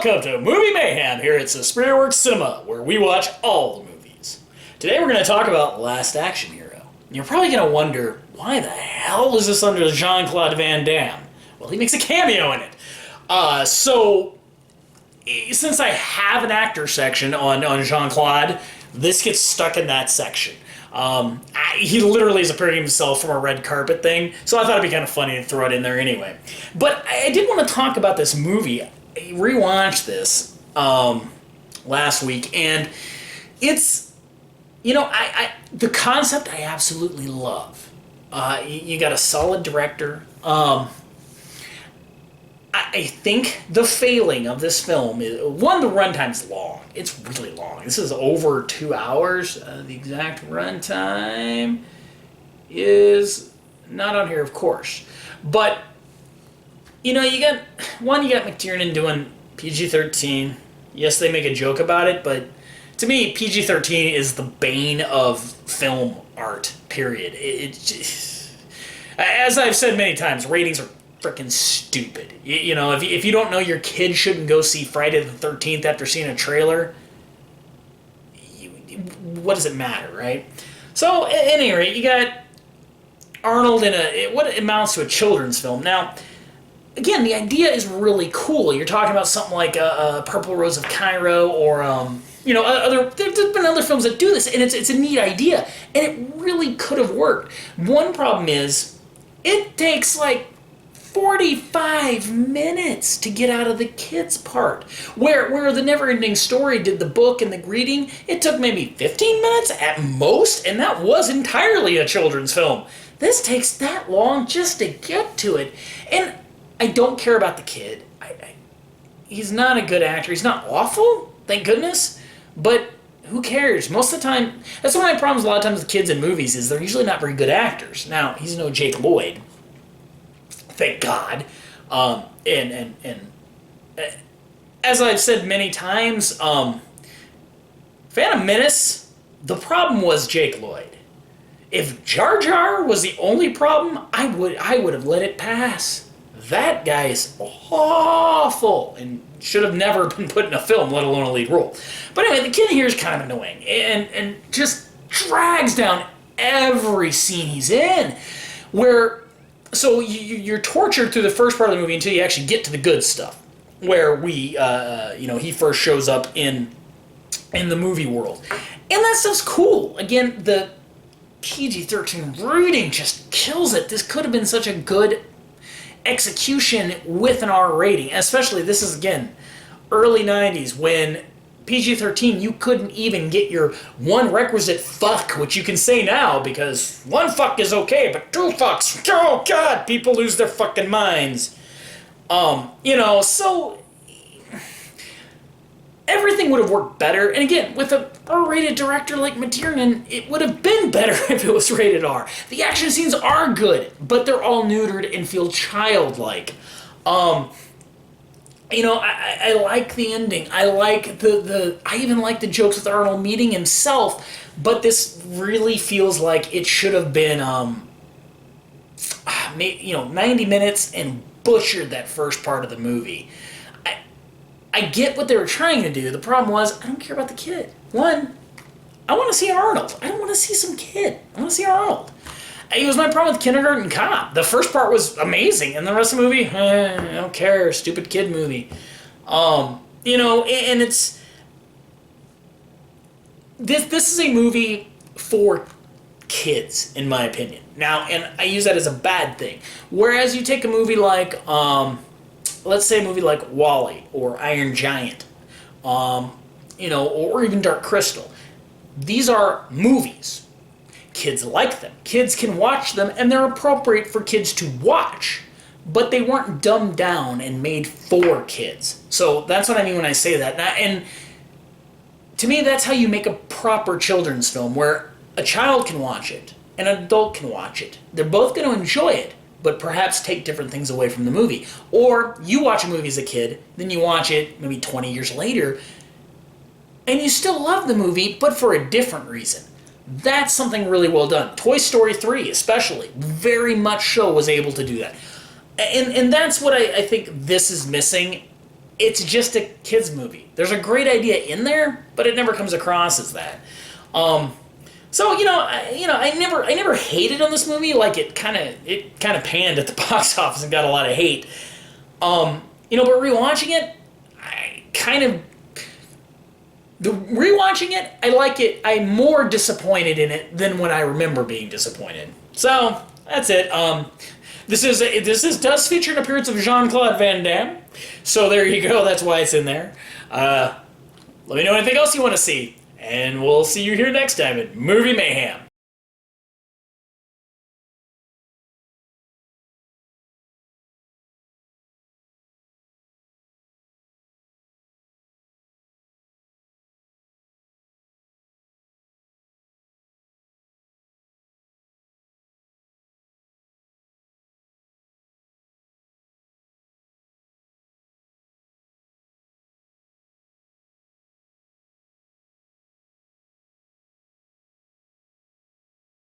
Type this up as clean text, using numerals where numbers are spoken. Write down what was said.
welcome to Movie Mayhem here at Superiorworks Cinema, where we watch all the movies. Today we're going to talk about Last Action Hero. You're probably going to wonder, why the hell is this under Jean-Claude Van Damme? Well, he makes a cameo in it. Since I have an actor section on Jean-Claude, this gets stuck in that section. He literally is appearing himself from a red carpet thing, so I thought it'd be kind of funny to throw it in there anyway. But I did want to talk about this movie. I rewatched this last week, and it's, you know, the concept I absolutely love. You got a solid director. I think the failing of this film is, one, the runtime's long. It's really long. This is over 2 hours. The exact runtime is not on here, of course. But, you know, you got McTiernan doing PG-13. Yes, they make a joke about it, but to me, PG-13 is the bane of film art, period. As I've said many times, ratings are freaking stupid. You know, if you don't know your kid shouldn't go see Friday the 13th after seeing a trailer, what does it matter, right? So, at any rate, you got Arnold in what amounts to a children's film. Now, again, the idea is really cool. You're talking about something like Purple Rose of Cairo, or you know, there's been other films that do this, and it's a neat idea, and it really could have worked. One problem is, it takes like 45 minutes to get out of the kids part. Where the Never-Ending Story did the book and the greeting, it took maybe 15 minutes at most, and that was entirely a children's film. This takes that long just to get to it. And I don't care about the kid. He's not a good actor. He's not awful, thank goodness, but who cares? Most of the time, that's one of my problems a lot of times with kids in movies, is they're usually not very good actors. Now, he's no Jake Lloyd, thank God. And as I've said many times, Phantom Menace, the problem was Jake Lloyd. If Jar Jar was the only problem, I would have let it pass. That guy is awful and should have never been put in a film, let alone a lead role. But anyway, the kid here is kind of annoying and just drags down every scene he's in. So you're tortured through the first part of the movie until you actually get to the good stuff, where he first shows up in the movie world. And that stuff's cool. Again, the PG-13 rating just kills it. This could have been such a good execution with an R rating. Especially, this is, again, early 90s, when PG-13, you couldn't even get your one requisite fuck, which you can say now, because one fuck is okay, but two fucks, oh god, people lose their fucking minds. So everything would have worked better, and again, with a R-rated director like McTiernan, it would have been better if it was rated R. The action scenes are good, but they're all neutered and feel childlike. I like the ending. I like I even like the jokes with Arnold meeting himself, but this really feels like it should have been, 90 minutes and butchered that first part of the movie. I get what they were trying to do. The problem was, I don't care about the kid. One, I want to see Arnold. I don't want to see some kid. I want to see Arnold. It was my problem with Kindergarten Cop. The first part was amazing, and the rest of the movie, I don't care, stupid kid movie. And it's... This is a movie for kids, in my opinion. Now, and I use that as a bad thing. Whereas you take a movie like, let's say a movie like WALL-E, or Iron Giant, or even Dark Crystal. These are movies. Kids like them. Kids can watch them, and they're appropriate for kids to watch. But they weren't dumbed down and made for kids. So that's what I mean when I say that. And to me, that's how you make a proper children's film, where a child can watch it, and an adult can watch it. They're both going to enjoy it, but perhaps take different things away from the movie. Or you watch a movie as a kid, then you watch it maybe 20 years later, and you still love the movie, but for a different reason. That's something really well done. Toy Story 3, especially, very much so was able to do that. And that's what I think this is missing. it's just a kids movie. There's a great idea in there, but it never comes across as that. So I never hated on this movie. Like it kind of panned at the box office and got a lot of hate. But rewatching it, I like it. I'm more disappointed in it than when I remember being disappointed. So that's it. This does feature an appearance of Jean-Claude Van Damme. So there you go. That's why it's in there. Let me know anything else you want to see. And we'll see you here next time at Movie Mayhem.